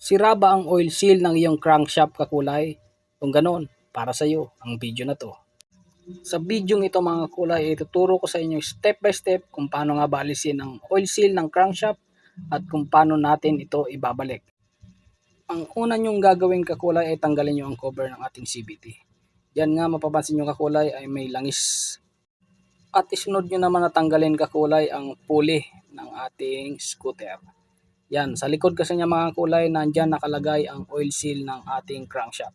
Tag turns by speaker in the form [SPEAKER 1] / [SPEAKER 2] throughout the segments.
[SPEAKER 1] Sira ba ang oil seal ng iyong crankshaft kakulay? Kung ganon, para sa iyo ang video na to. Sa video ito mga kulay, ituturo ko sa inyo step by step kung paano nga baalisin ang oil seal ng crankshaft at kung paano natin ito ibabalik. Ang una nyong gagawin kakulay ay tanggalin nyo ang cover ng ating CVT. Yan nga mapapansin nyo kakulay ay may langis. At isunod nyo naman na tanggalin kakulay ang pulley ng ating scooter. Yan, sa likod kasi niya mga kulay, nandyan nakalagay ang oil seal ng ating crankshaft.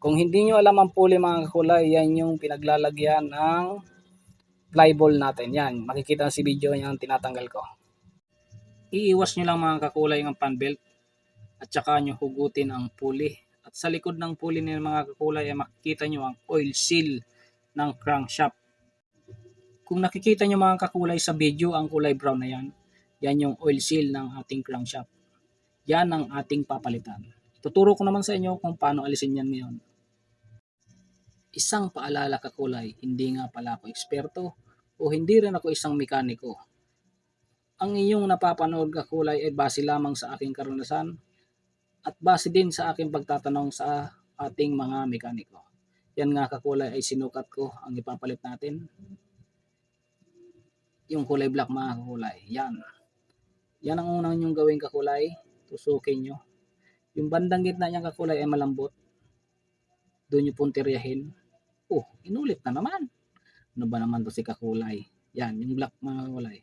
[SPEAKER 1] Kung hindi nyo alam ang pulley mga kakulay, yan yung pinaglalagyan ng flyball natin. Yan, makikita sa video yan tinatanggal ko. Iiwas nyo lang mga kakulay ang fan belt at saka nyo hugutin ang pulley. At sa likod ng pulley ng mga kakulay ay makikita nyo ang oil seal ng crankshaft. Kung nakikita nyo mga kakulay sa video, ang kulay brown na yan, yan yung oil seal ng ating crankshaft. Yan ang ating papalitan. Tuturo ko naman sa inyo kung paano alisin yan ngayon. Isang paalala kakulay, hindi nga pala ako eksperto o hindi rin ako isang mekaniko. Ang inyong napapanood kakulay ay base lamang sa aking karanasan at base din sa aking pagtatanong sa ating mga mekaniko. Yan nga kakulay ay sinukat ko ang ipapalit natin. Yung kulay black mga kakulay, yan. Yan ang unang nyong gawin kakulay, tusukin nyo. Yung bandang gitna niyang kakulay ay malambot. Doon nyo puntiryahin. Oh, inulit na naman. Ano ba naman to si kakulay? Yan, yung black mga kakulay.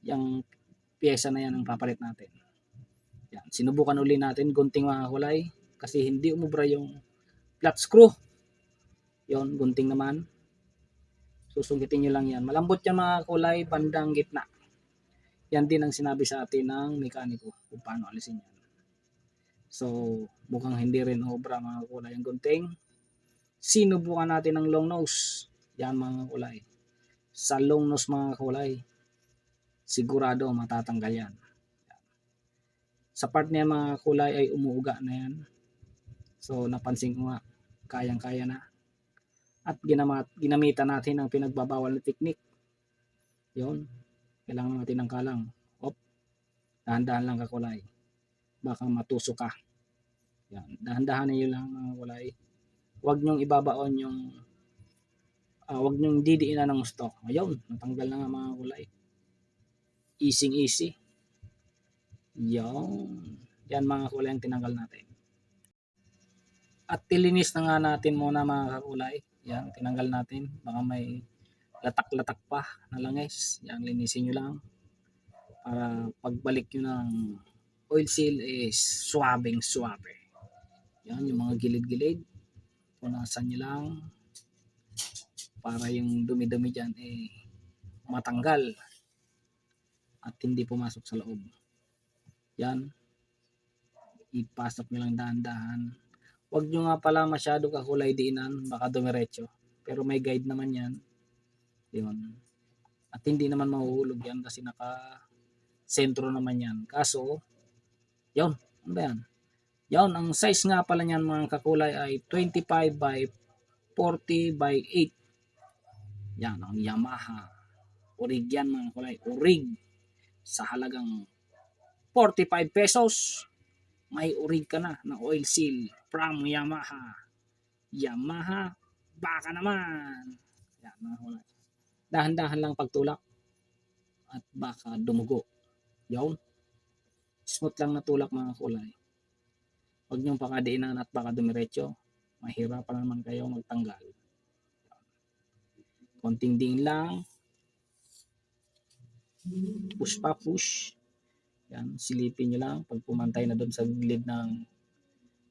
[SPEAKER 1] Yung pyesa na yan ang papalit natin. Yan, sinubukan uli natin, gunting mga kakulay. Kasi hindi umubra yung flat screw. Yon, gunting naman. Susugitin nyo lang yan. Malambot yan mga kulay, bandang gitna. Yan din ang sinabi sa atin ng mekaniko kung paano alisin yan. So, mukhang hindi rin obra mga kulay ang gunting. Sinubukan natin ang long nose. Yan mga kulay. Sa long nose mga kulay, sigurado matatanggal yan. Sa part niya mga kulay ay umuuga na yan. So, napansin ko nga, kayang-kaya na. At ginamitan natin ang pinagbabawal na technique. Yun. Kailangan natin ng kalang. Op. Dahan-dahan lang kakulay. Baka matusok ka. Yan. Dahan-dahan niyo lang mga kulay. Huwag nyong ibabaon yung huwag nyong didiinan ng gusto. Ayun. Natanggal na nga mga kulay. Easy. Yan. Yan mga kulay ang tinanggal natin. At tilinis na nga natin muna mga kakulay. Yan, tinanggal natin. Baka may latak-latak pa na langis. Yan, linisin nyo lang. Para pagbalik nyo ng oil seal is suwabing-suwabe. Yan, yung mga gilid-gilid. Punasan nyo lang. Para yung dumi-dumi dyan matanggal. At hindi pumasok sa loob. Yan. Ipasok nyo lang dahan-dahan. Huwag nyo nga pala masyado kakulay diinan, baka dumiretso. Pero may guide naman yan. Yun. At hindi naman mahuhulog yan kasi naka-sentro naman yan. Kaso, yun. Ano ba yan? Yun, ang size nga pala niyan mga kakulay ay 25 by 40 by 8. Yan, ang Yamaha. Orig yan mga kulay. Orig. Sa halagang 45 pesos. May orig ka na oil seal from Yamaha. Yamaha, baka naman. Yan, mga kulay. Dahan-dahan lang pagtulak at baka dumugo. Yun. Smooth lang na tulak mga kulay. Huwag niyong pakadiinan at baka dumiretso. Mahirapan naman kayo magtanggal. Konting diin lang. Push pa, push. Yan, silipin nyo lang pag pumantay na doon sa gilid ng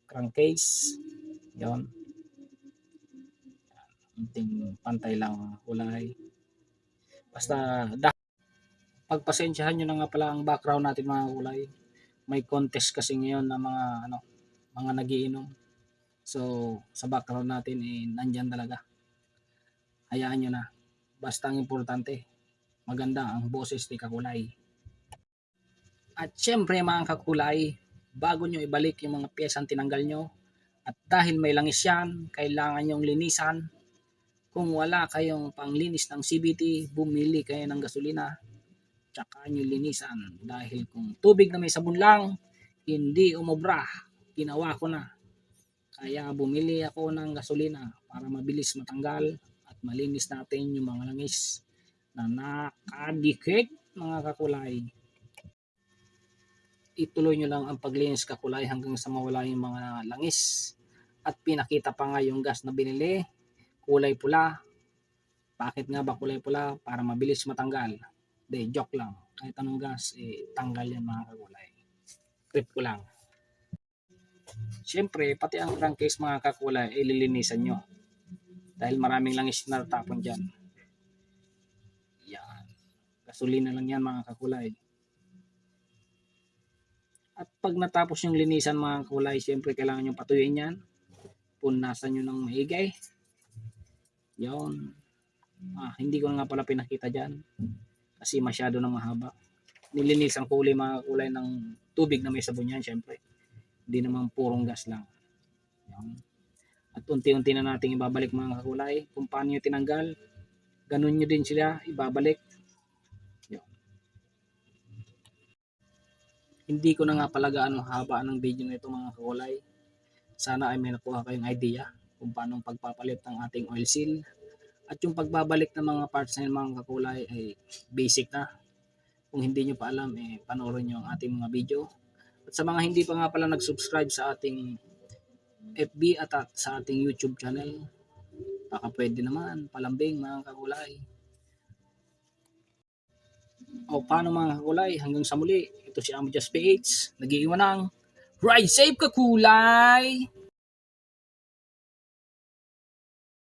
[SPEAKER 1] crankcase. Yan. Unting pantay lang kulay. Basta pagpasensyahan nyo na nga pala ang background natin mga kulay. May contest kasi ngayon na mga nagiinom. So, sa background natin nandyan talaga. Hayaan nyo na. Basta ang importante, maganda ang boses ni kakulay. At syempre mga kakulay, bago nyo ibalik yung mga piyesang tinanggal nyo, at dahil may langis yan, kailangan nyong linisan. Kung wala kayong panglinis ng CVT, bumili kayo ng gasolina, tsaka nyo linisan. Dahil kung tubig na may sabon lang, hindi umubra. Ginawa ko na. Kaya bumili ako ng gasolina para mabilis matanggal at malinis natin yung mga langis na nakadikit mga kakulay. Ituloy nyo lang ang paglinis kakulay hanggang sa mawala yung mga langis. At pinakita pa nga yung gas na binili, kulay pula. Bakit nga ba kulay pula? Para mabilis matanggal. De, joke lang. Kahit anong gas, tanggal yan mga kakulay. Trip ko lang. Siyempre, pati ang crankcase mga kakulay, ililinisan nyo. Dahil maraming langis na natapon dyan. Yan. Gasolina lang yan mga kakulay. At pag natapos yung linisan mga kakulay, siyempre kailangan nyo patuyuin yan. Punasan nyo ng maigay. Yan. Hindi ko nga pala pinakita dyan. Kasi masyado nang mahaba. Nilinisan ko uli mga kulay ng tubig na may sabon yan, siyempre. Hindi naman purong gas lang. Yan. At unti-unti na natin ibabalik mga kakulay. Kung paano nyo tinanggal, ganun nyo din sila ibabalik. Yan. Hindi ko na nga pala gaano haba ng video nito mga kakulay. Sana ay may nakuha kayong idea kung paano pagpapalit ng ating oil seal. At yung pagbabalik ng mga parts na mga kakulay ay basic na. Kung hindi nyo pa alam, panoorin nyo ang ating mga video. At sa mga hindi pa nga pala nag-subscribe sa ating FB at sa ating YouTube channel, baka pwede naman, palambing mga kakulay. O paano mga kakulay, hanggang sa muli, ito si Amo Just PH, nag-iiwan ng Ride Safe kakulay!